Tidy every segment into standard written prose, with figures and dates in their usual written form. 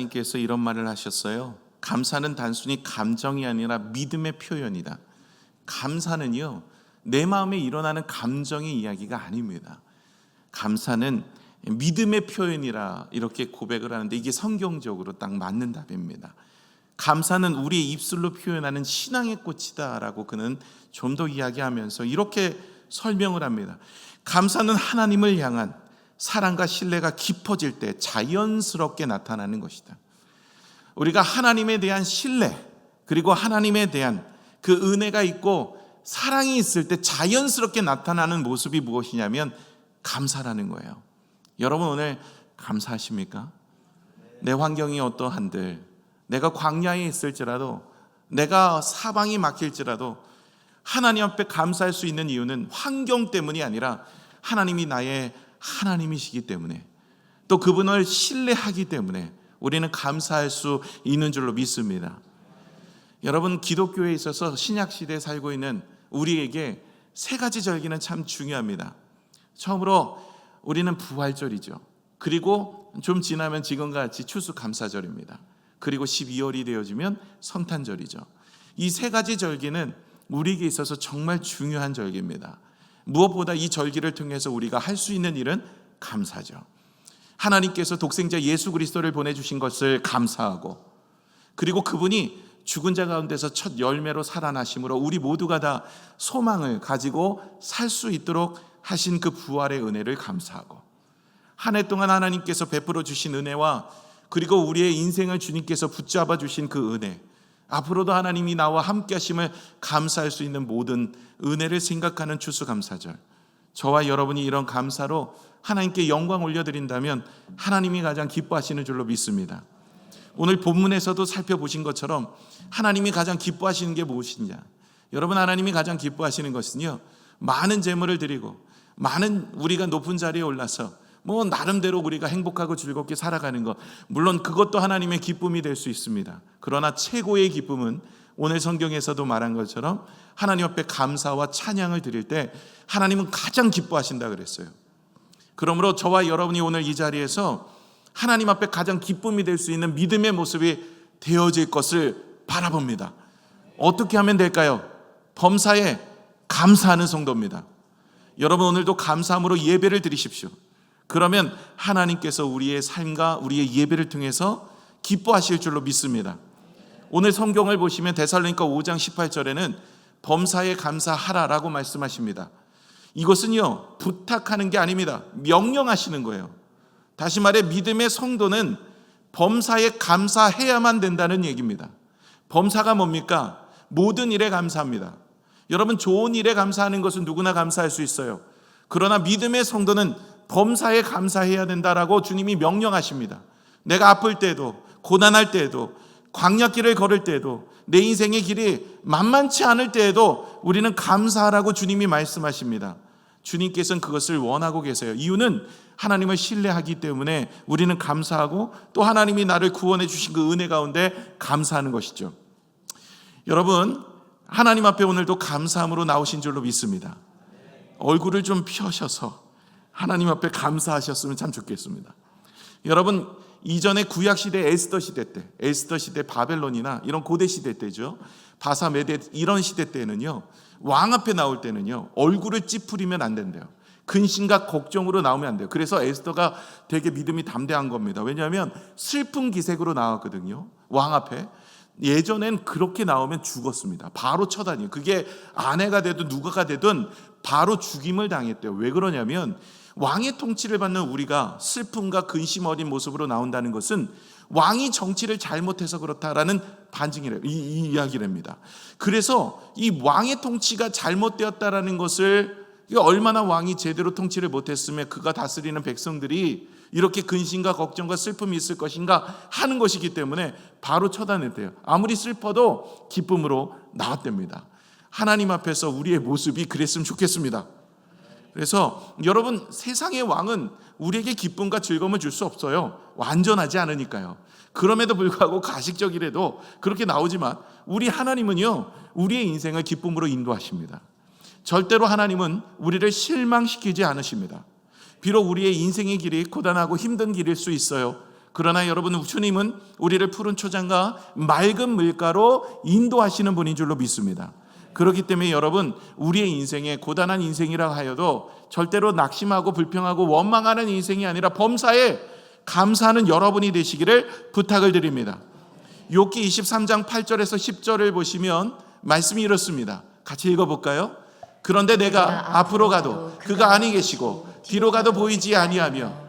목사님께서 이런 말을 하셨어요. 감사는 단순히 감정이 아니라 믿음의 표현이다. 감사는요, 내 마음에 일어나는 감정의 이야기가 아닙니다. 감사는 믿음의 표현이라 이렇게 고백을 하는데, 이게 성경적으로 딱 맞는 답입니다. 감사는 우리의 입술로 표현하는 신앙의 꽃이다라고 그는 좀 더 이야기하면서 이렇게 설명을 합니다. 감사는 하나님을 향한 사랑과 신뢰가 깊어질 때 자연스럽게 나타나는 것이다. 우리가 하나님에 대한 신뢰, 그리고 하나님에 대한 그 은혜가 있고 사랑이 있을 때 자연스럽게 나타나는 모습이 무엇이냐면 감사라는 거예요. 여러분, 오늘 감사하십니까? 내 환경이 어떠한들, 내가 광야에 있을지라도, 내가 사방이 막힐지라도 하나님 앞에 감사할 수 있는 이유는 환경 때문이 아니라 하나님이 나의 하나님이시기 때문에, 또 그분을 신뢰하기 때문에 우리는 감사할 수 있는 줄로 믿습니다. 여러분, 기독교에 있어서 신약시대에 살고 있는 우리에게 세 가지 절기는 참 중요합니다. 처음으로 우리는 부활절이죠. 그리고 좀 지나면 지금과 같이 추수감사절입니다. 그리고 12월이 되어지면 성탄절이죠. 이 세 가지 절기는 우리에게 있어서 정말 중요한 절기입니다. 무엇보다 이 절기를 통해서 우리가 할 수 있는 일은 감사죠. 하나님께서 독생자 예수 그리스도를 보내주신 것을 감사하고, 그리고 그분이 죽은 자 가운데서 첫 열매로 살아나심으로 우리 모두가 다 소망을 가지고 살 수 있도록 하신 그 부활의 은혜를 감사하고, 한 해 동안 하나님께서 베풀어 주신 은혜와, 그리고 우리의 인생을 주님께서 붙잡아 주신 그 은혜, 앞으로도 하나님이 나와 함께 하심을 감사할 수 있는 모든 은혜를 생각하는 추수감사절. 저와 여러분이 이런 감사로 하나님께 영광 올려드린다면 하나님이 가장 기뻐하시는 줄로 믿습니다. 오늘 본문에서도 살펴보신 것처럼 하나님이 가장 기뻐하시는 게 무엇이냐? 여러분, 하나님이 가장 기뻐하시는 것은요, 많은 재물을 드리고 많은 우리가 높은 자리에 올라서 나름대로 우리가 행복하고 즐겁게 살아가는 것, 물론 그것도 하나님의 기쁨이 될 수 있습니다. 그러나 최고의 기쁨은 오늘 성경에서도 말한 것처럼 하나님 앞에 감사와 찬양을 드릴 때 하나님은 가장 기뻐하신다 그랬어요. 그러므로 저와 여러분이 오늘 이 자리에서 하나님 앞에 가장 기쁨이 될 수 있는 믿음의 모습이 되어질 것을 바라봅니다. 어떻게 하면 될까요? 범사에 감사하는 성도입니다. 여러분, 오늘도 감사함으로 예배를 드리십시오. 그러면 하나님께서 우리의 삶과 우리의 예배를 통해서 기뻐하실 줄로 믿습니다. 오늘 성경을 보시면 데살로니가 5장 18절에는 범사에 감사하라라고 말씀하십니다. 이것은요, 부탁하는 게 아닙니다. 명령하시는 거예요. 다시 말해 믿음의 성도는 범사에 감사해야만 된다는 얘기입니다. 범사가 뭡니까? 모든 일에 감사합니다. 여러분, 좋은 일에 감사하는 것은 누구나 감사할 수 있어요. 그러나 믿음의 성도는 범사에 감사해야 된다라고 주님이 명령하십니다. 내가 아플 때에도, 고난할 때에도, 광야길을 걸을 때에도, 내 인생의 길이 만만치 않을 때에도 우리는 감사하라고 주님이 말씀하십니다. 주님께서는 그것을 원하고 계세요. 이유는 하나님을 신뢰하기 때문에 우리는 감사하고, 또 하나님이 나를 구원해 주신 그 은혜 가운데 감사하는 것이죠. 여러분, 하나님 앞에 오늘도 감사함으로 나오신 줄로 믿습니다. 얼굴을 좀 펴셔서 하나님 앞에 감사하셨으면 참 좋겠습니다. 여러분, 이전에 구약시대 에스더 시대 때, 에스더 시대 바벨론이나 이런 고대 시대 때죠, 바사 메대 이런 시대 때는요, 왕 앞에 나올 때는요, 얼굴을 찌푸리면 안 된대요. 근심과 걱정으로 나오면 안 돼요. 그래서 에스더가 되게 믿음이 담대한 겁니다. 왜냐하면 슬픈 기색으로 나왔거든요, 왕 앞에. 예전엔 그렇게 나오면 죽었습니다. 바로 처단이에요. 그게 아내가 되든 누가가 되든 바로 죽임을 당했대요. 왜 그러냐면 왕의 통치를 받는 우리가 슬픔과 근심 어린 모습으로 나온다는 것은 왕이 정치를 잘못해서 그렇다라는 반증이래요. 이 이야기랍니다. 그래서 이 왕의 통치가 잘못되었다라는 것을, 얼마나 왕이 제대로 통치를 못했으면 그가 다스리는 백성들이 이렇게 근심과 걱정과 슬픔이 있을 것인가 하는 것이기 때문에 바로 처단했대요. 아무리 슬퍼도 기쁨으로 나왔답니다. 하나님 앞에서 우리의 모습이 그랬으면 좋겠습니다. 그래서 여러분, 세상의 왕은 우리에게 기쁨과 즐거움을 줄 수 없어요. 완전하지 않으니까요. 그럼에도 불구하고 가식적이라도 그렇게 나오지만 우리 하나님은요, 우리의 인생을 기쁨으로 인도하십니다. 절대로 하나님은 우리를 실망시키지 않으십니다. 비록 우리의 인생의 길이 고단하고 힘든 길일 수 있어요. 그러나 여러분, 주님은 우리를 푸른 초장과 맑은 물가로 인도하시는 분인 줄로 믿습니다. 그렇기 때문에 여러분, 우리의 인생에 고단한 인생이라 하여도 절대로 낙심하고 불평하고 원망하는 인생이 아니라 범사에 감사하는 여러분이 되시기를 부탁을 드립니다. 욥기 23장 8절에서 10절을 보시면 말씀이 이렇습니다. 같이 읽어볼까요? 그런데 내가 앞으로 가도 그가 아니 계시고 뒤로 가도 보이지 아니하며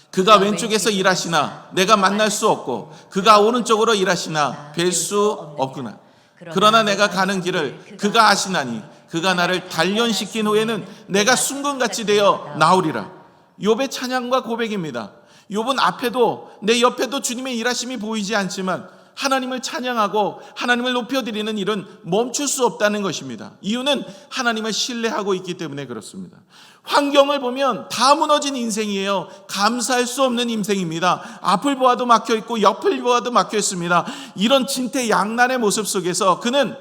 그가 왼쪽에서 일하시나 내가 만날 수 없고 그가 오른쪽으로 일하시나 뵐 수 없구나. 그러나 내가 가는 길을 그가 아시나니 그가 나를 단련시킨 후에는 내가 순금같이 되어 나오리라. 욥의 찬양과 고백입니다. 욥은 앞에도 내 옆에도 주님의 일하심이 보이지 않지만 하나님을 찬양하고 하나님을 높여드리는 일은 멈출 수 없다는 것입니다. 이유는 하나님을 신뢰하고 있기 때문에 그렇습니다. 환경을 보면 다 무너진 인생이에요. 감사할 수 없는 인생입니다. 앞을 보아도 막혀있고 옆을 보아도 막혀있습니다. 이런 진퇴양난의 모습 속에서 그는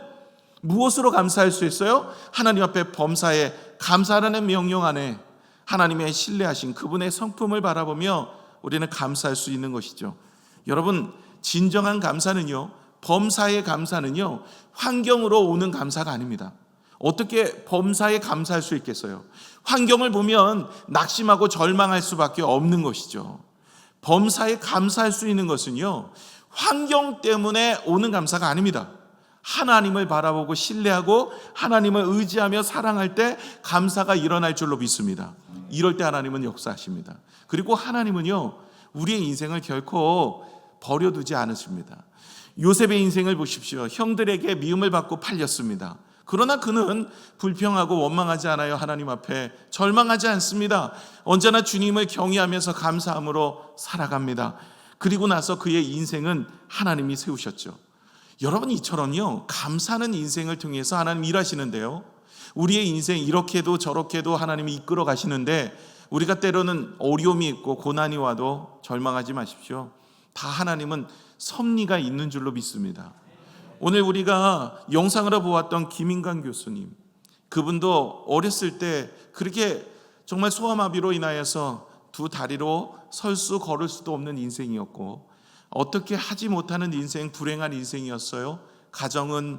무엇으로 감사할 수 있어요? 하나님 앞에 범사에 감사라는 명령 안에 하나님의 신뢰하신 그분의 성품을 바라보며 우리는 감사할 수 있는 것이죠. 여러분, 진정한 감사는요, 범사의 감사는요, 환경으로 오는 감사가 아닙니다. 어떻게 범사에 감사할 수 있겠어요? 환경을 보면 낙심하고 절망할 수밖에 없는 것이죠. 범사에 감사할 수 있는 것은요, 환경 때문에 오는 감사가 아닙니다. 하나님을 바라보고 신뢰하고 하나님을 의지하며 사랑할 때 감사가 일어날 줄로 믿습니다. 이럴 때 하나님은 역사하십니다. 그리고 하나님은요, 우리의 인생을 결코 버려두지 않으십니다. 요셉의 인생을 보십시오. 형들에게 미움을 받고 팔렸습니다. 그러나 그는 불평하고 원망하지 않아요. 하나님 앞에 절망하지 않습니다. 언제나 주님을 경외하면서 감사함으로 살아갑니다. 그리고 나서 그의 인생은 하나님이 세우셨죠. 여러분, 이처럼요, 감사하는 인생을 통해서 하나님 일하시는데요, 우리의 인생 이렇게도 저렇게도 하나님이 이끌어 가시는데 우리가 때로는 어려움이 있고 고난이 와도 절망하지 마십시오. 다 하나님은 섭리가 있는 줄로 믿습니다. 오늘 우리가 영상으로 보았던 김인관 교수님, 그분도 어렸을 때 그렇게 정말 소아마비로 인하여서 두 다리로 설 수 걸을 수도 없는 인생이었고 어떻게 하지 못하는 인생, 불행한 인생이었어요. 가정은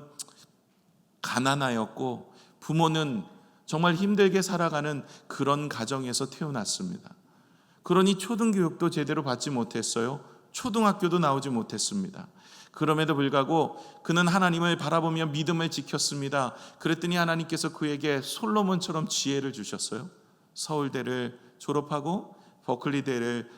가난하였고 부모는 정말 힘들게 살아가는 그런 가정에서 태어났습니다. 그러니 초등교육도 제대로 받지 못했어요. 초등학교도 나오지 못했습니다. 그럼에도 불구하고 그는 하나님을 바라보며 믿음을 지켰습니다. 그랬더니 하나님께서 그에게 솔로몬처럼 지혜를 주셨어요. 서울대를 졸업하고 버클리대를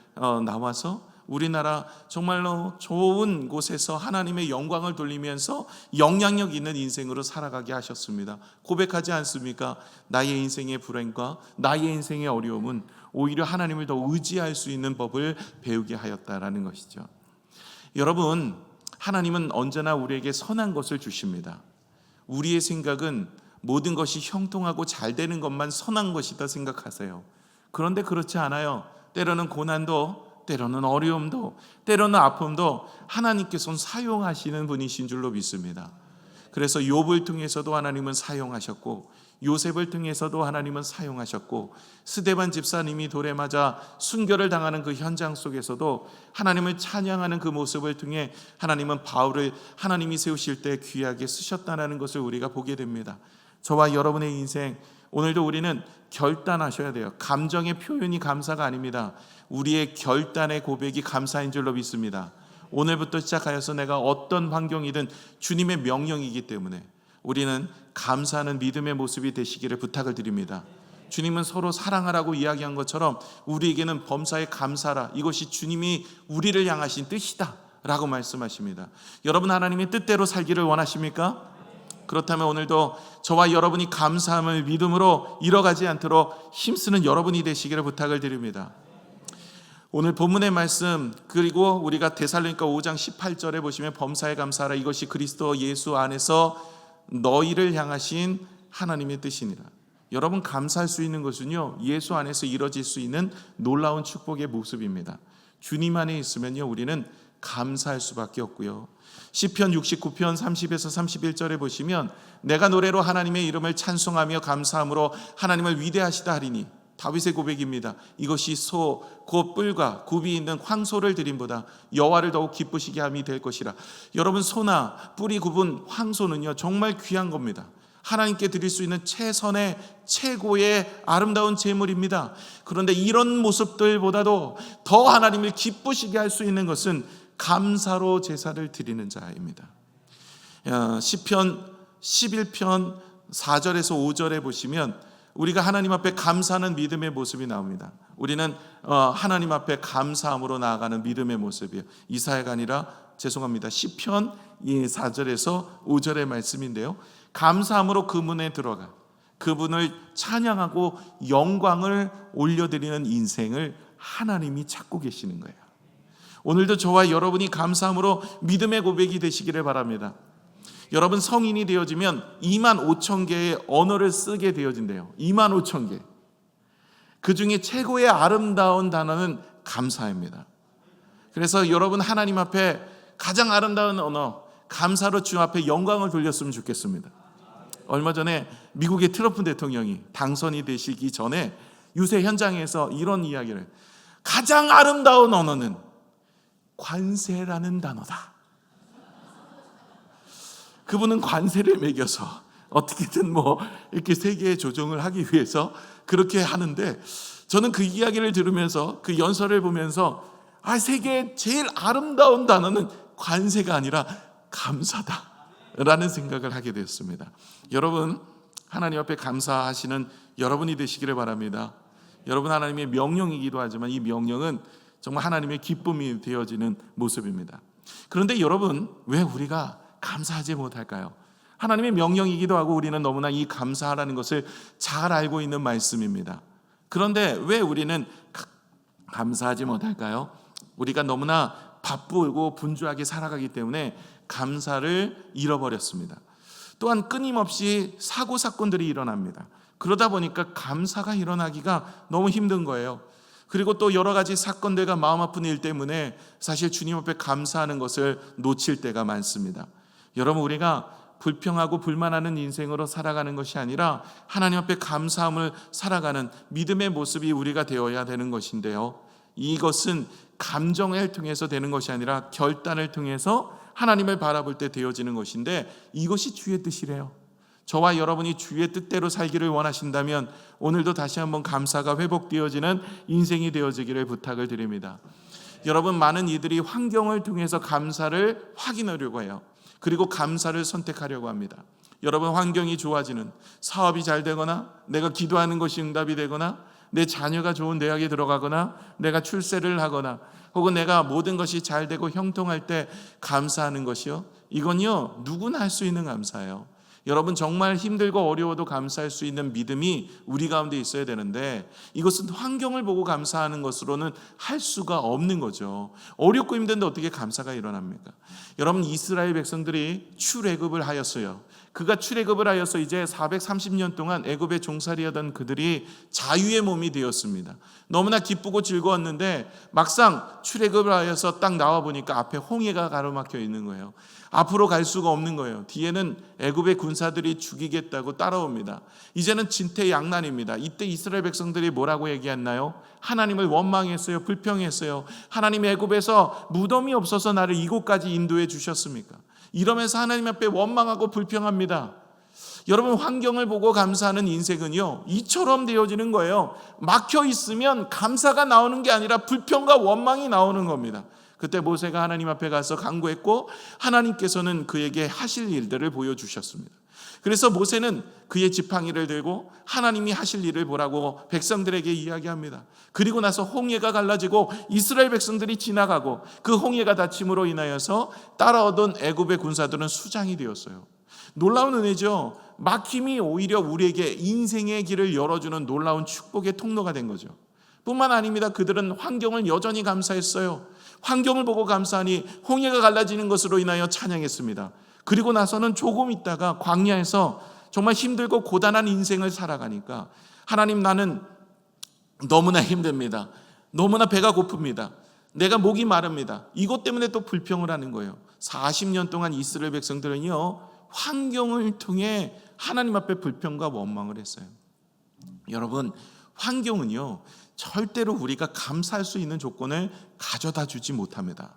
나와서 우리나라 정말로 좋은 곳에서 하나님의 영광을 돌리면서 영향력 있는 인생으로 살아가게 하셨습니다. 고백하지 않습니까? 나의 인생의 불행과 나의 인생의 어려움은 오히려 하나님을 더 의지할 수 있는 법을 배우게 하였다라는 것이죠. 여러분, 하나님은 언제나 우리에게 선한 것을 주십니다. 우리의 생각은 모든 것이 형통하고 잘 되는 것만 선한 것이다 생각하세요. 그런데 그렇지 않아요. 때로는 고난도, 때로는 어려움도, 때로는 아픔도 하나님께서는 사용하시는 분이신 줄로 믿습니다. 그래서 욥을 통해서도 하나님은 사용하셨고 요셉을 통해서도 하나님은 사용하셨고 스데반 집사님이 돌에 맞아 순교를 당하는 그 현장 속에서도 하나님을 찬양하는 그 모습을 통해 하나님은 바울을 하나님이 세우실 때 귀하게 쓰셨다는 것을 우리가 보게 됩니다. 저와 여러분의 인생, 오늘도 우리는 결단하셔야 돼요. 감정의 표현이 감사가 아닙니다. 우리의 결단의 고백이 감사인 줄로 믿습니다. 오늘부터 시작하여서 내가 어떤 환경이든 주님의 명령이기 때문에 우리는 감사하는 믿음의 모습이 되시기를 부탁을 드립니다. 주님은 서로 사랑하라고 이야기한 것처럼 우리에게는 범사에 감사라, 이것이 주님이 우리를 향하신 뜻이다 라고 말씀하십니다. 여러분, 하나님의 뜻대로 살기를 원하십니까? 그렇다면 오늘도 저와 여러분이 감사함을 믿음으로 잃어가지 않도록 힘쓰는 여러분이 되시기를 부탁을 드립니다. 오늘 본문의 말씀, 그리고 우리가 데살로니가 5장 18절에 보시면 범사에 감사하라, 이것이 그리스도 예수 안에서 너희를 향하신 하나님의 뜻이니라. 여러분, 감사할 수 있는 것은요, 예수 안에서 이루어질 수 있는 놀라운 축복의 모습입니다. 주님 안에 있으면요, 우리는 감사할 수밖에 없고요. 시편 69편 30에서 31절에 보시면 내가 노래로 하나님의 이름을 찬송하며 감사함으로 하나님을 위대하시다 하리니 다윗의 고백입니다. 이것이 소 곧 뿔과 굽이 있는 황소를 드림보다 여호와를 더욱 기쁘시게 함이 될 것이라. 여러분, 소나 뿔이 굽은 황소는요 정말 귀한 겁니다. 하나님께 드릴 수 있는 최선의 최고의 아름다운 제물입니다. 그런데 이런 모습들보다도 더 하나님을 기쁘시게 할 수 있는 것은 감사로 제사를 드리는 자입니다. 시편 11편 4절에서 5절에 보시면 우리가 하나님 앞에 감사하는 믿음의 모습이 나옵니다. 우리는 하나님 앞에 감사함으로 나아가는 믿음의 모습이에요. 이사야가 아니라 죄송합니다. 시편 4절에서 5절의 말씀인데요, 감사함으로 그 문에 들어가 그분을 찬양하고 영광을 올려드리는 인생을 하나님이 찾고 계시는 거예요. 오늘도 저와 여러분이 감사함으로 믿음의 고백이 되시기를 바랍니다. 여러분, 성인이 되어지면 25,000개의 언어를 쓰게 되어진대요. 25,000개. 그 중에 최고의 아름다운 단어는 감사입니다. 그래서 여러분, 하나님 앞에 가장 아름다운 언어 감사로 주 앞에 영광을 돌렸으면 좋겠습니다. 얼마 전에 미국의 트럼프 대통령이 당선이 되시기 전에 유세 현장에서 이런 이야기를, 가장 아름다운 언어는 관세라는 단어다. 그분은 관세를 매겨서 어떻게든 이렇게 세계의 조정을 하기 위해서 그렇게 하는데, 저는 그 이야기를 들으면서 그 연설을 보면서 세계의 제일 아름다운 단어는 관세가 아니라 감사다라는 생각을 하게 되었습니다. 여러분, 하나님 앞에 감사하시는 여러분이 되시기를 바랍니다. 여러분, 하나님의 명령이기도 하지만 이 명령은 정말 하나님의 기쁨이 되어지는 모습입니다. 그런데 여러분, 왜 우리가 감사하지 못할까요? 하나님의 명령이기도 하고 우리는 너무나 이 감사하라는 것을 잘 알고 있는 말씀입니다. 그런데 왜 우리는 감사하지 못할까요? 우리가 너무나 바쁘고 분주하게 살아가기 때문에 감사를 잃어버렸습니다. 또한 끊임없이 사고 사건들이 일어납니다. 그러다 보니까 감사가 일어나기가 너무 힘든 거예요. 그리고 또 여러 가지 사건들과 마음 아픈 일 때문에 사실 주님 앞에 감사하는 것을 놓칠 때가 많습니다. 여러분, 우리가 불평하고 불만하는 인생으로 살아가는 것이 아니라 하나님 앞에 감사함을 살아가는 믿음의 모습이 우리가 되어야 되는 것인데요, 이것은 감정을 통해서 되는 것이 아니라 결단을 통해서 하나님을 바라볼 때 되어지는 것인데, 이것이 주의 뜻이래요. 저와 여러분이 주의 뜻대로 살기를 원하신다면 오늘도 다시 한번 감사가 회복되어지는 인생이 되어지기를 부탁을 드립니다. 여러분, 많은 이들이 환경을 통해서 감사를 확인하려고 해요. 그리고 감사를 선택하려고 합니다. 여러분, 환경이 좋아지는, 사업이 잘 되거나 내가 기도하는 것이 응답이 되거나 내 자녀가 좋은 대학에 들어가거나 내가 출세를 하거나 혹은 내가 모든 것이 잘 되고 형통할 때 감사하는 것이요, 이건요 누구나 할 수 있는 감사예요. 여러분, 정말 힘들고 어려워도 감사할 수 있는 믿음이 우리 가운데 있어야 되는데, 이것은 환경을 보고 감사하는 것으로는 할 수가 없는 거죠. 어렵고 힘든데 어떻게 감사가 일어납니까? 여러분, 이스라엘 백성들이 출애굽을 하였어요. 그가 출애굽을 하여서 이제 430년 동안 애굽에 종살이하던 그들이 자유의 몸이 되었습니다. 너무나 기쁘고 즐거웠는데 막상 출애굽을 하여서 딱 나와 보니까 앞에 홍해가 가로막혀 있는 거예요. 앞으로 갈 수가 없는 거예요. 뒤에는 애굽의 군사들이 죽이겠다고 따라옵니다. 이제는 진퇴양난입니다. 이때 이스라엘 백성들이 뭐라고 얘기했나요? 하나님을 원망했어요. 불평했어요. 하나님, 애굽에서 무덤이 없어서 나를 이곳까지 인도해 주셨습니까? 이러면서 하나님 앞에 원망하고 불평합니다. 여러분, 환경을 보고 감사하는 인생은요 이처럼 되어지는 거예요. 막혀 있으면 감사가 나오는 게 아니라 불평과 원망이 나오는 겁니다. 그때 모세가 하나님 앞에 가서 간구했고 하나님께서는 그에게 하실 일들을 보여주셨습니다. 그래서 모세는 그의 지팡이를 들고 하나님이 하실 일을 보라고 백성들에게 이야기합니다. 그리고 나서 홍해가 갈라지고 이스라엘 백성들이 지나가고 그 홍해가 닫힘으로 인하여서 따라오던 애굽의 군사들은 수장이 되었어요. 놀라운 은혜죠. 막힘이 오히려 우리에게 인생의 길을 열어주는 놀라운 축복의 통로가 된 거죠. 뿐만 아닙니다. 그들은 환경을 여전히 감사했어요. 환경을 보고 감사하니 홍해가 갈라지는 것으로 인하여 찬양했습니다. 그리고 나서는 조금 있다가 광야에서 정말 힘들고 고단한 인생을 살아가니까, 하나님, 나는 너무나 힘듭니다. 너무나 배가 고픕니다. 내가 목이 마릅니다. 이것 때문에 또 불평을 하는 거예요. 40년 동안 이스라엘 백성들은요 환경을 통해 하나님 앞에 불평과 원망을 했어요. 여러분, 환경은요, 절대로 우리가 감사할 수 있는 조건을 가져다 주지 못합니다.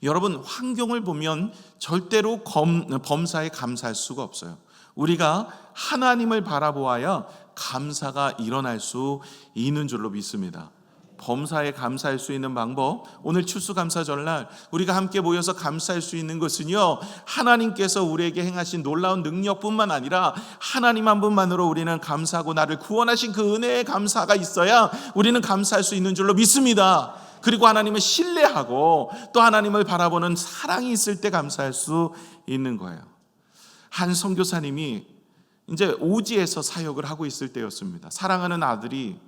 여러분, 환경을 보면 절대로 범사에 감사할 수가 없어요. 우리가 하나님을 바라보아야 감사가 일어날 수 있는 줄로 믿습니다. 범사에 감사할 수 있는 방법, 오늘 추수감사절날 우리가 함께 모여서 감사할 수 있는 것은요, 하나님께서 우리에게 행하신 놀라운 능력뿐만 아니라 하나님 한 분만으로 우리는 감사하고 나를 구원하신 그 은혜의 감사가 있어야 우리는 감사할 수 있는 줄로 믿습니다. 그리고 하나님을 신뢰하고 또 하나님을 바라보는 사랑이 있을 때 감사할 수 있는 거예요. 한 선교사님이 이제 오지에서 사역을 하고 있을 때였습니다. 사랑하는 아들이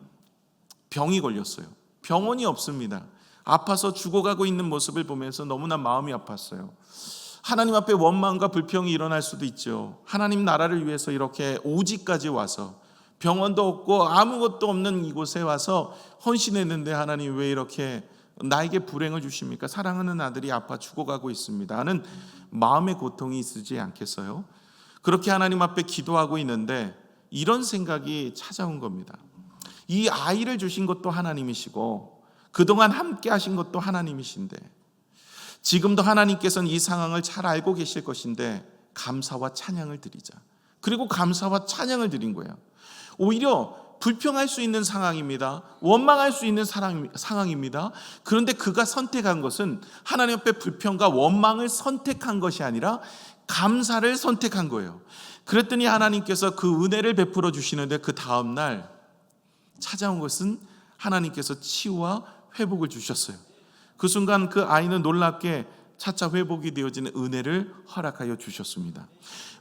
병이 걸렸어요. 병원이 없습니다. 아파서 죽어가고 있는 모습을 보면서 너무나 마음이 아팠어요. 하나님 앞에 원망과 불평이 일어날 수도 있죠. 하나님 나라를 위해서 이렇게 오지까지 와서 병원도 없고 아무것도 없는 이곳에 와서 헌신했는데 하나님 왜 이렇게 나에게 불행을 주십니까? 사랑하는 아들이 아파 죽어가고 있습니다 하는 마음의 고통이 있지 않겠어요? 그렇게 하나님 앞에 기도하고 있는데 이런 생각이 찾아온 겁니다. 이 아이를 주신 것도 하나님이시고 그동안 함께 하신 것도 하나님이신데 지금도 하나님께서는 이 상황을 잘 알고 계실 것인데 감사와 찬양을 드리자. 그리고 감사와 찬양을 드린 거예요. 오히려 불평할 수 있는 상황입니다. 원망할 수 있는 상황입니다. 그런데 그가 선택한 것은 하나님 앞에 불평과 원망을 선택한 것이 아니라 감사를 선택한 거예요. 그랬더니 하나님께서 그 은혜를 베풀어 주시는데 그 다음 날 찾아온 것은 하나님께서 치유와 회복을 주셨어요. 그 순간 그 아이는 놀랍게 차차 회복이 되어지는 은혜를 허락하여 주셨습니다.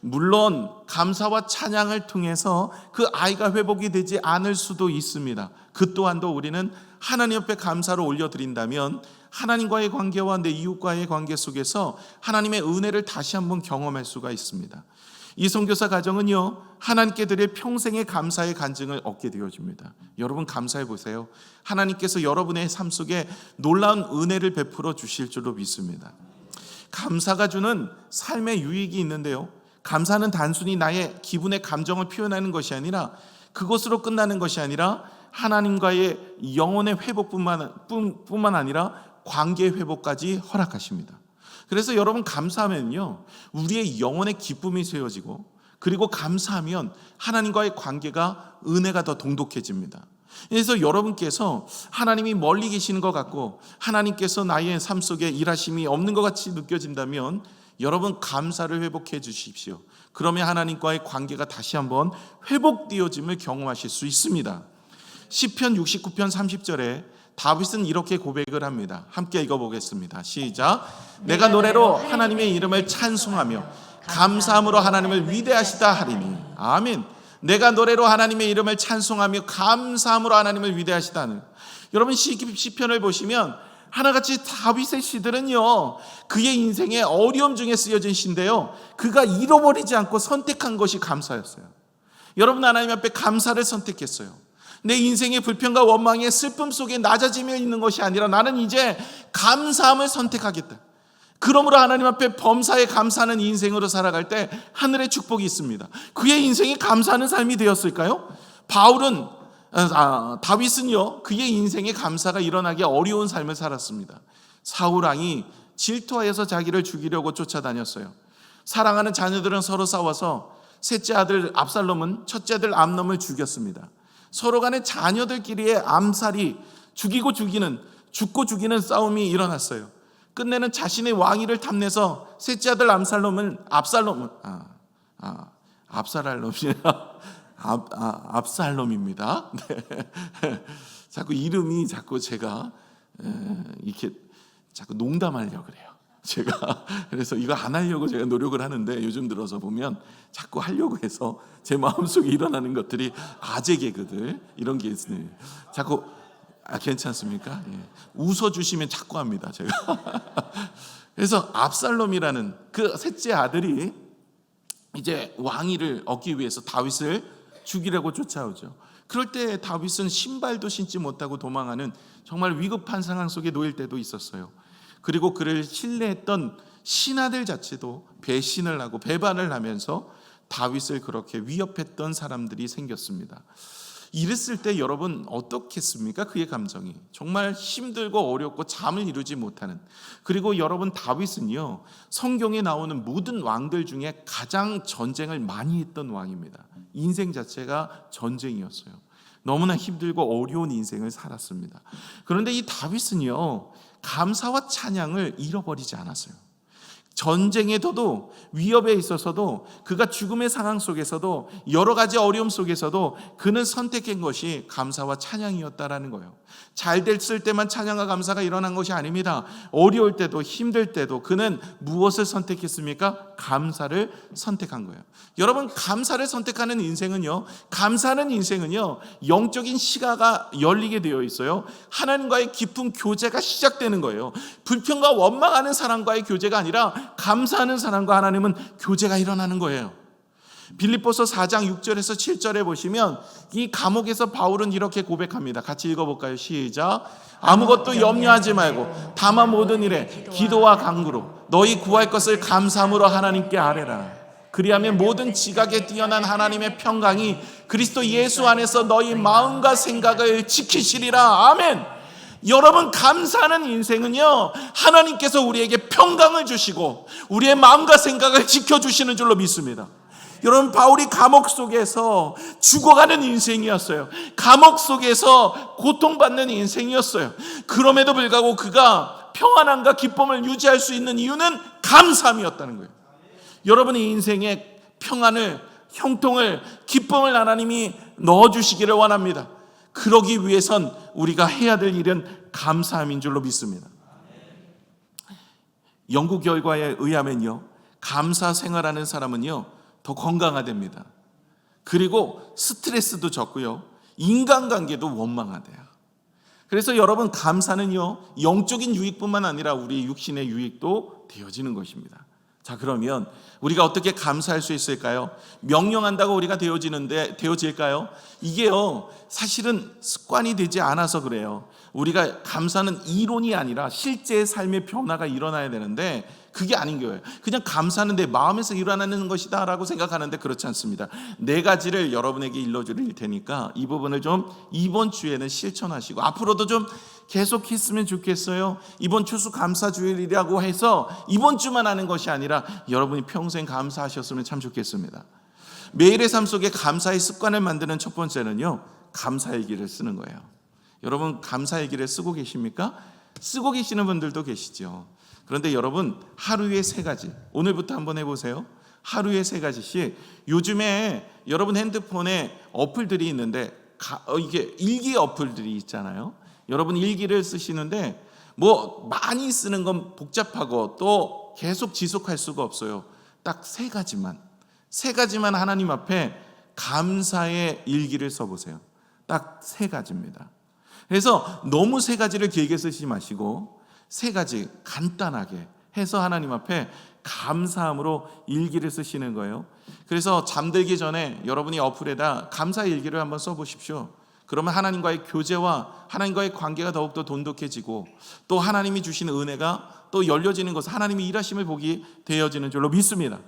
물론 감사와 찬양을 통해서 그 아이가 회복이 되지 않을 수도 있습니다. 그 또한도 우리는 하나님 앞에 감사를 올려드린다면 하나님과의 관계와 내 이웃과의 관계 속에서 하나님의 은혜를 다시 한번 경험할 수가 있습니다. 이 선교사 가정은요, 하나님께 드릴 평생의 감사의 간증을 얻게 되어집니다. 여러분 감사해 보세요. 하나님께서 여러분의 삶 속에 놀라운 은혜를 베풀어 주실 줄로 믿습니다. 감사가 주는 삶의 유익이 있는데요, 감사는 단순히 나의 기분의 감정을 표현하는 것이 아니라 그것으로 끝나는 것이 아니라 하나님과의 영혼의 회복뿐만 아니라 관계의 회복까지 허락하십니다. 그래서 여러분 감사하면요, 우리의 영혼의 기쁨이 세워지고 그리고 감사하면 하나님과의 관계가 은혜가 더 돈독해집니다. 그래서 여러분께서 하나님이 멀리 계시는 것 같고 하나님께서 나의 삶 속에 일하심이 없는 것 같이 느껴진다면 여러분 감사를 회복해 주십시오. 그러면 하나님과의 관계가 다시 한번 회복되어짐을 경험하실 수 있습니다. 시편 69편 30절에 다윗은 이렇게 고백을 합니다. 함께 읽어보겠습니다. 시작. 내가 노래로 하나님의 이름을 찬송하며 감사함으로 하나님을 위대하시다 하리니. 아멘. 내가 노래로 하나님의 이름을 찬송하며 감사함으로 하나님을 위대하시다 하는. 여러분 시편을 보시면 하나같이 다윗의 시들은요, 그의 인생의 어려움 중에 쓰여진 시인데요, 그가 잃어버리지 않고 선택한 것이 감사였어요. 여러분 하나님 앞에 감사를 선택했어요. 내 인생의 불평과 원망의 슬픔 속에 낮아지며 있는 것이 아니라 나는 이제 감사함을 선택하겠다. 그러므로 하나님 앞에 범사에 감사하는 인생으로 살아갈 때 하늘의 축복이 있습니다. 그의 인생이 감사하는 삶이 되었을까요? 다윗은요, 그의 인생에 감사가 일어나기 어려운 삶을 살았습니다. 사울 왕이 질투하여서 자기를 죽이려고 쫓아다녔어요. 사랑하는 자녀들은 서로 싸워서 셋째 아들 압살롬은 첫째 아들 암논을 죽였습니다. 서로 간의 자녀들끼리의 암살이 죽고 죽이는 싸움이 일어났어요. 끝내는 자신의 왕위를 탐내서 셋째 아들 압살롬입니다. 네. 자꾸 이름이 제가 이렇게 자꾸 농담하려고 그래요. 제가 그래서 이거 안 하려고 제가 노력을 하는데 요즘 들어서 보면 자꾸 하려고 해서 제 마음속에 일어나는 것들이 아재 개그들 이런 게 있어요. 자꾸 괜찮습니까? 예. 웃어주시면 자꾸 합니다. 제가 그래서 압살롬이라는 그 셋째 아들이 이제 왕위를 얻기 위해서 다윗을 죽이려고 쫓아오죠. 그럴 때 다윗은 신발도 신지 못하고 도망하는 정말 위급한 상황 속에 놓일 때도 있었어요. 그리고 그를 신뢰했던 신하들 자체도 배신을 하고 배반을 하면서 다윗을 그렇게 위협했던 사람들이 생겼습니다. 이랬을 때 여러분 어떻겠습니까? 그의 감정이 정말 힘들고 어렵고 잠을 이루지 못하는. 그리고 여러분, 다윗은요, 성경에 나오는 모든 왕들 중에 가장 전쟁을 많이 했던 왕입니다. 인생 자체가 전쟁이었어요. 너무나 힘들고 어려운 인생을 살았습니다. 그런데 이 다윗은요, 감사와 찬양을 잃어버리지 않았어요. 전쟁에서도, 위협에 있어서도, 그가 죽음의 상황 속에서도, 여러 가지 어려움 속에서도 그는 선택한 것이 감사와 찬양이었다라는 거예요. 잘 됐을 때만 찬양과 감사가 일어난 것이 아닙니다. 어려울 때도, 힘들 때도 그는 무엇을 선택했습니까? 감사를 선택한 거예요. 여러분, 감사를 선택하는 인생은요, 감사하는 인생은요, 영적인 시가가 열리게 되어 있어요. 하나님과의 깊은 교제가 시작되는 거예요. 불평과 원망하는 사람과의 교제가 아니라 감사하는 사람과 하나님은 교제가 일어나는 거예요. 빌립보서 4장 6절에서 7절에 보시면 이 감옥에서 바울은 이렇게 고백합니다. 같이 읽어볼까요? 시작. 아무것도 염려하지 말고 다만 모든 일에 기도와 간구로 너희 구할 것을 감사함으로 하나님께 아뢰라. 그리하면 모든 지각에 뛰어난 하나님의 평강이 그리스도 예수 안에서 너희 마음과 생각을 지키시리라. 아멘. 여러분, 감사하는 인생은요, 하나님께서 우리에게 평강을 주시고 우리의 마음과 생각을 지켜주시는 줄로 믿습니다. 여러분, 바울이 감옥 속에서 죽어가는 인생이었어요. 감옥 속에서 고통받는 인생이었어요. 그럼에도 불구하고 그가 평안함과 기쁨을 유지할 수 있는 이유는 감사함이었다는 거예요. 여러분의 인생에 평안을, 형통을, 기쁨을 하나님이 넣어주시기를 원합니다. 그러기 위해선 우리가 해야 될 일은 감사함인 줄로 믿습니다. 연구 결과에 의하면요, 감사 생활하는 사람은요 더 건강하답니다. 그리고 스트레스도 적고요, 인간관계도 원만하대요. 그래서 여러분, 감사는요 영적인 유익뿐만 아니라 우리 육신의 유익도 되어지는 것입니다. 자, 그러면 우리가 어떻게 감사할 수 있을까요? 명령한다고 우리가 되어질까요? 이게요, 사실은 습관이 되지 않아서 그래요. 우리가 감사는 이론이 아니라 실제의 삶의 변화가 일어나야 되는데 그게 아닌 거예요. 그냥 감사는 내 마음에서 일어나는 것이다 라고 생각하는데 그렇지 않습니다. 4가지를 여러분에게 일러드릴 테니까 이 부분을 좀 이번 주에는 실천하시고 앞으로도 좀 계속 했으면 좋겠어요. 이번 추수감사주일이라고 해서 이번 주만 하는 것이 아니라 여러분이 평생 감사하셨으면 참 좋겠습니다. 매일의 삶 속에 감사의 습관을 만드는 첫 번째는요, 감사일기를 쓰는 거예요. 여러분, 감사일기를 쓰고 계십니까? 쓰고 계시는 분들도 계시죠. 그런데 여러분, 하루에 3가지, 오늘부터 한번 해보세요. 하루에 3가지씩. 요즘에 여러분 핸드폰에 어플들이 있는데 이게 일기 어플들이 있잖아요. 여러분 일기를 쓰시는데 뭐 많이 쓰는 건 복잡하고 또 계속 지속할 수가 없어요. 딱 3가지만 하나님 앞에 감사의 일기를 써보세요. 딱 3가지입니다. 그래서 너무 3가지를 길게 쓰지 마시고 3가지 간단하게 해서 하나님 앞에 감사함으로 일기를 쓰시는 거예요. 그래서 잠들기 전에 여러분이 어플에다 감사 일기를 한번 써보십시오. 그러면 하나님과의 교제와 하나님과의 관계가 더욱더 돈독해지고 또 하나님이 주시는 은혜가 또 열려지는 것을 하나님이 일하심을 보기 되어지는 줄로 믿습니다.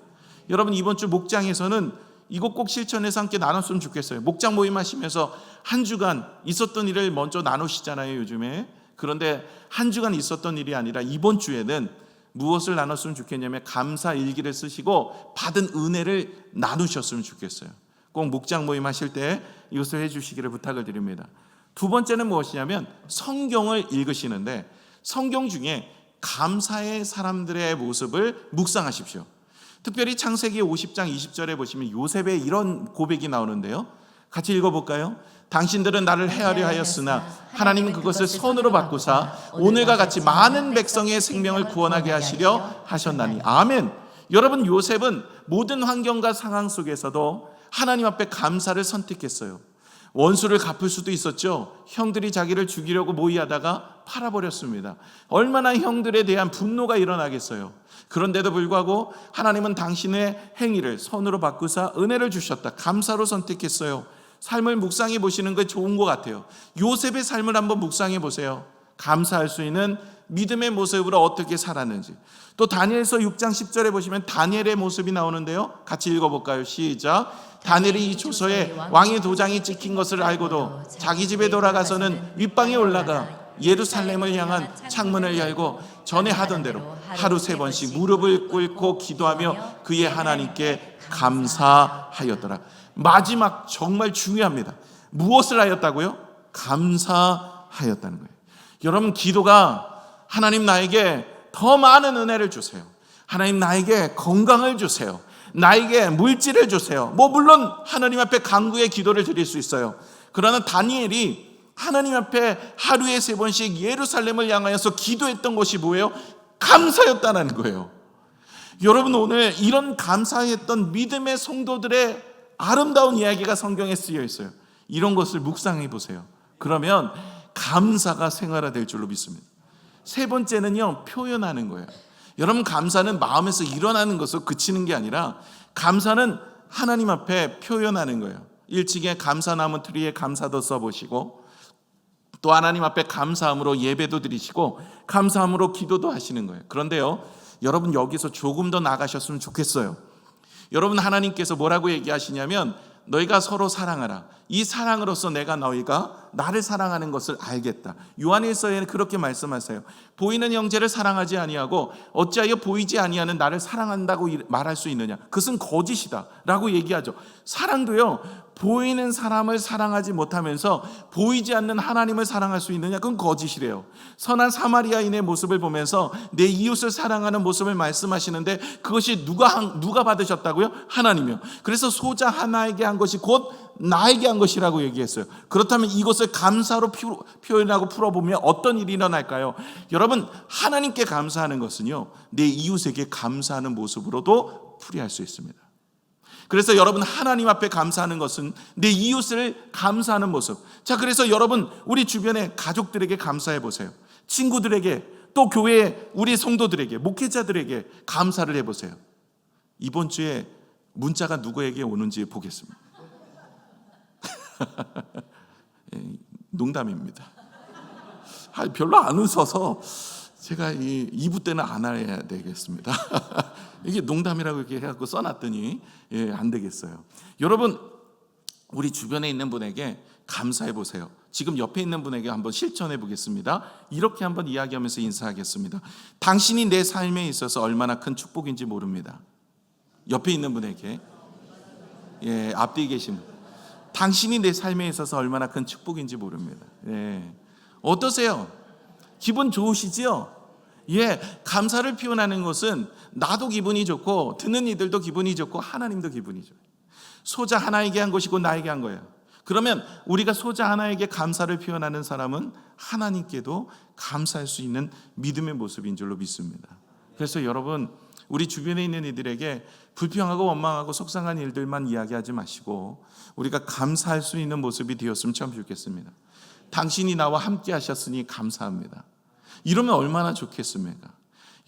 여러분, 이번 주 목장에서는 이거 꼭 실천해서 함께 나눴으면 좋겠어요. 목장 모임 하시면서 한 주간 있었던 일을 먼저 나누시잖아요, 요즘에. 그런데 한 주간 있었던 일이 아니라 이번 주에는 무엇을 나눴으면 좋겠냐면 감사 일기를 쓰시고 받은 은혜를 나누셨으면 좋겠어요. 꼭 목장 모임 하실 때 이것을 해주시기를 부탁을 드립니다. 2번째는 무엇이냐면 성경을 읽으시는데 성경 중에 감사의 사람들의 모습을 묵상하십시오. 특별히 창세기 50장 20절에 보시면 요셉의 이런 고백이 나오는데요. 같이 읽어볼까요? 당신들은 나를 해하려 하였으나 하나님은 그것을 선으로 바꾸사 오늘과 같이 많은 백성의 생명을 구원하게 하시려 하셨나니. 아멘. 여러분, 요셉은 모든 환경과 상황 속에서도 하나님 앞에 감사를 선택했어요. 원수를 갚을 수도 있었죠. 형들이 자기를 죽이려고 모의하다가 팔아버렸습니다. 얼마나 형들에 대한 분노가 일어나겠어요. 그런데도 불구하고 하나님은 당신의 행위를 선으로 바꾸사 은혜를 주셨다. 감사로 선택했어요. 삶을 묵상해 보시는 게 좋은 것 같아요. 요셉의 삶을 한번 묵상해 보세요. 감사할 수 있는 믿음의 모습으로 어떻게 살았는지, 또 다니엘서 6장 10절에 보시면 다니엘의 모습이 나오는데요. 같이 읽어볼까요? 시작. 다니엘이 이 초서에 왕의 도장이 찍힌 것을 알고도 자기 집에 돌아가서는 윗방에 올라가 예루살렘을 향한 창문을 열고 전에 하던 대로 하루 3번씩 무릎을 꿇고 기도하며 그의 하나님께 감사하였더라. 마지막 정말 중요합니다. 무엇을 하였다고요? 감사하였다는 거예요. 여러분, 기도가 하나님 나에게 더 많은 은혜를 주세요. 하나님 나에게 건강을 주세요. 나에게 물질을 주세요. 물론 하나님 앞에 간구의 기도를 드릴 수 있어요. 그러나 다니엘이 하나님 앞에 하루에 3번씩 예루살렘을 향하여서 기도했던 것이 뭐예요? 감사였다는 거예요. 여러분, 오늘 이런 감사했던 믿음의 성도들의 아름다운 이야기가 성경에 쓰여 있어요. 이런 것을 묵상해 보세요. 그러면 감사가 생활화될 줄로 믿습니다. 3번째는요, 표현하는 거예요. 여러분, 감사는 마음에서 일어나는 것으로 그치는 게 아니라 감사는 하나님 앞에 표현하는 거예요. 1층에 감사나무 트리에 감사도 써보시고, 또 하나님 앞에 감사함으로 예배도 드리시고 감사함으로 기도도 하시는 거예요. 그런데요, 여러분, 여기서 조금 더 나가셨으면 좋겠어요. 여러분, 하나님께서 뭐라고 얘기하시냐면 너희가 서로 사랑하라. 이 사랑으로서 내가 너희가 나를 사랑하는 것을 알겠다. 요한일서에는 그렇게 말씀하세요. 보이는 형제를 사랑하지 아니하고 어찌하여 보이지 아니하는 나를 사랑한다고 말할 수 있느냐? 그것은 거짓이다 라고 얘기하죠. 사랑도요, 보이는 사람을 사랑하지 못하면서 보이지 않는 하나님을 사랑할 수 있느냐? 그건 거짓이래요. 선한 사마리아인의 모습을 보면서 내 이웃을 사랑하는 모습을 말씀하시는데 그것이 누가 받으셨다고요? 하나님이요. 그래서 소자 하나에게 한 것이 곧 나에게 한 것이라고 얘기했어요. 그렇다면 이것을 감사로 표현하고 풀어보면 어떤 일이 일어날까요? 여러분, 하나님께 감사하는 것은요, 내 이웃에게 감사하는 모습으로도 풀이할 수 있습니다. 그래서 여러분, 하나님 앞에 감사하는 것은 내 이웃을 감사하는 모습. 자, 그래서 여러분, 우리 주변의 가족들에게 감사해 보세요. 친구들에게, 또 교회 우리 성도들에게, 목회자들에게 감사를 해보세요. 이번 주에 문자가 누구에게 오는지 보겠습니다. 농담입니다. 별로 안 웃어서 제가 이 2부 때는 안 해야 되겠습니다. 이게 농담이라고 이렇게 해갖고 써놨더니 안 되겠어요. 여러분, 우리 주변에 있는 분에게 감사해 보세요. 지금 옆에 있는 분에게 한번 실천해 보겠습니다. 이렇게 한번 이야기하면서 인사하겠습니다. 당신이 내 삶에 있어서 얼마나 큰 축복인지 모릅니다. 옆에 있는 분에게, 앞뒤에 계신 분, 당신이 내 삶에 있어서 얼마나 큰 축복인지 모릅니다. 어떠세요? 기분 좋으시죠? 감사를 표현하는 것은 나도 기분이 좋고 듣는 이들도 기분이 좋고 하나님도 기분이 좋아요. 소자 하나에게 한 것이고 나에게 한 거예요. 그러면 우리가 소자 하나에게 감사를 표현하는 사람은 하나님께도 감사할 수 있는 믿음의 모습인 줄로 믿습니다. 그래서 여러분, 우리 주변에 있는 이들에게 불평하고 원망하고 속상한 일들만 이야기하지 마시고 우리가 감사할 수 있는 모습이 되었으면 참 좋겠습니다. 당신이 나와 함께 하셨으니 감사합니다. 이러면 얼마나 좋겠습니까?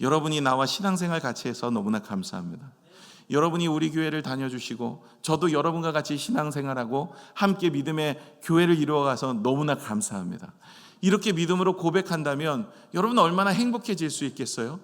여러분이 나와 신앙생활 같이 해서 너무나 감사합니다. 여러분이 우리 교회를 다녀주시고 저도 여러분과 같이 신앙생활하고 함께 믿음의 교회를 이루어가서 너무나 감사합니다. 이렇게 믿음으로 고백한다면 여러분 얼마나 행복해질 수 있겠어요?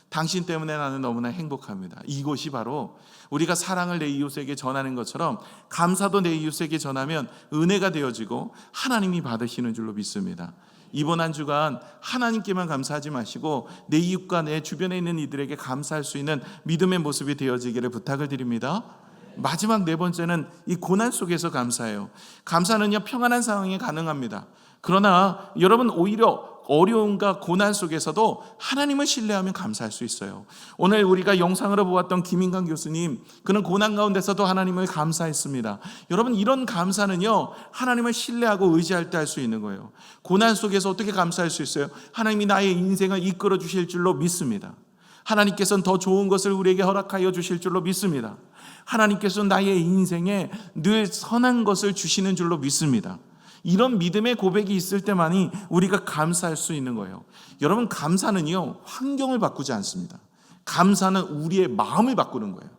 당신 때문에 나는 너무나 행복합니다. 이것이 바로 우리가 사랑을 내 이웃에게 전하는 것처럼 감사도 내 이웃에게 전하면 은혜가 되어지고 하나님이 받으시는 줄로 믿습니다. 이번 한 주간 하나님께만 감사하지 마시고 내 이웃과 내 주변에 있는 이들에게 감사할 수 있는 믿음의 모습이 되어지기를 부탁을 드립니다. 마지막 4번째는 이 고난 속에서 감사해요. 감사는요, 평안한 상황이 가능합니다. 그러나 여러분, 오히려 어려움과 고난 속에서도 하나님을 신뢰하면 감사할 수 있어요. 오늘 우리가 영상으로 보았던 김인강 교수님, 그는 고난 가운데서도 하나님을 감사했습니다. 여러분, 이런 감사는요, 하나님을 신뢰하고 의지할 때 할 수 있는 거예요. 고난 속에서 어떻게 감사할 수 있어요? 하나님이 나의 인생을 이끌어 주실 줄로 믿습니다. 하나님께서는 더 좋은 것을 우리에게 허락하여 주실 줄로 믿습니다. 하나님께서는 나의 인생에 늘 선한 것을 주시는 줄로 믿습니다. 이런 믿음의 고백이 있을 때만이 우리가 감사할 수 있는 거예요. 여러분, 감사는요, 환경을 바꾸지 않습니다. 감사는 우리의 마음을 바꾸는 거예요.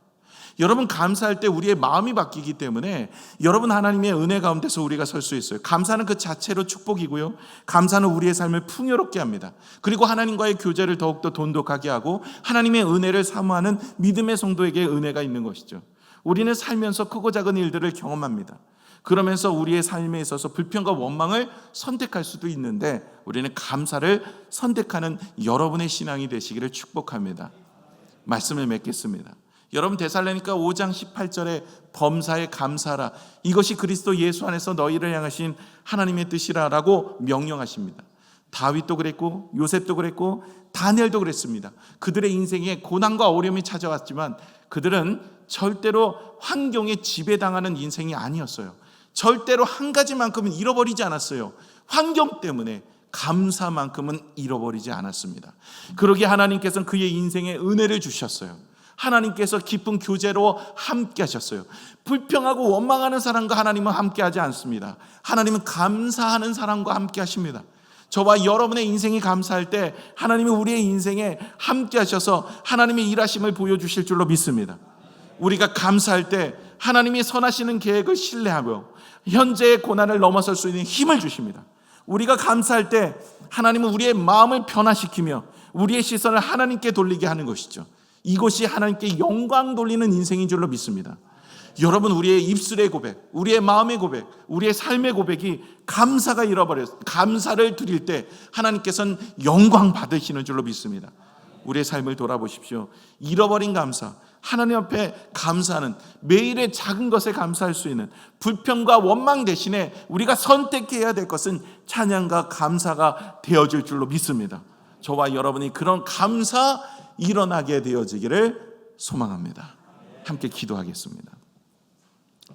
여러분, 감사할 때 우리의 마음이 바뀌기 때문에 여러분, 하나님의 은혜 가운데서 우리가 설 수 있어요. 감사는 그 자체로 축복이고요, 감사는 우리의 삶을 풍요롭게 합니다. 그리고 하나님과의 교제를 더욱더 돈독하게 하고 하나님의 은혜를 사모하는 믿음의 성도에게 은혜가 있는 것이죠. 우리는 살면서 크고 작은 일들을 경험합니다. 그러면서 우리의 삶에 있어서 불평과 원망을 선택할 수도 있는데 우리는 감사를 선택하는 여러분의 신앙이 되시기를 축복합니다. 말씀을 맺겠습니다. 여러분, 데살로니가 5장 18절에 범사에 감사하라, 이것이 그리스도 예수 안에서 너희를 향하신 하나님의 뜻이라라고 명령하십니다. 다윗도 그랬고 요셉도 그랬고 다니엘도 그랬습니다. 그들의 인생에 고난과 어려움이 찾아왔지만 그들은 절대로 환경에 지배당하는 인생이 아니었어요. 절대로 한 가지만큼은 잃어버리지 않았어요. 환경 때문에 감사만큼은 잃어버리지 않았습니다. 그러기에 하나님께서는 그의 인생에 은혜를 주셨어요. 하나님께서 깊은 교제로 함께 하셨어요. 불평하고 원망하는 사람과 하나님은 함께 하지 않습니다. 하나님은 감사하는 사람과 함께 하십니다. 저와 여러분의 인생이 감사할 때 하나님은 우리의 인생에 함께 하셔서 하나님의 일하심을 보여주실 줄로 믿습니다. 우리가 감사할 때 하나님이 선하시는 계획을 신뢰하며 현재의 고난을 넘어설 수 있는 힘을 주십니다. 우리가 감사할 때 하나님은 우리의 마음을 변화시키며 우리의 시선을 하나님께 돌리게 하는 것이죠. 이것이 하나님께 영광 돌리는 인생인 줄로 믿습니다. 여러분, 우리의 입술의 고백, 우리의 마음의 고백, 우리의 삶의 고백이 감사가 잃어버려서 감사를 드릴 때 하나님께서는 영광 받으시는 줄로 믿습니다. 우리의 삶을 돌아보십시오. 잃어버린 감사, 하나님 앞에 감사하는, 매일의 작은 것에 감사할 수 있는, 불평과 원망 대신에 우리가 선택해야 될 것은 찬양과 감사가 되어질 줄로 믿습니다. 저와 여러분이 그런 감사 일어나게 되어지기를 소망합니다. 함께 기도하겠습니다.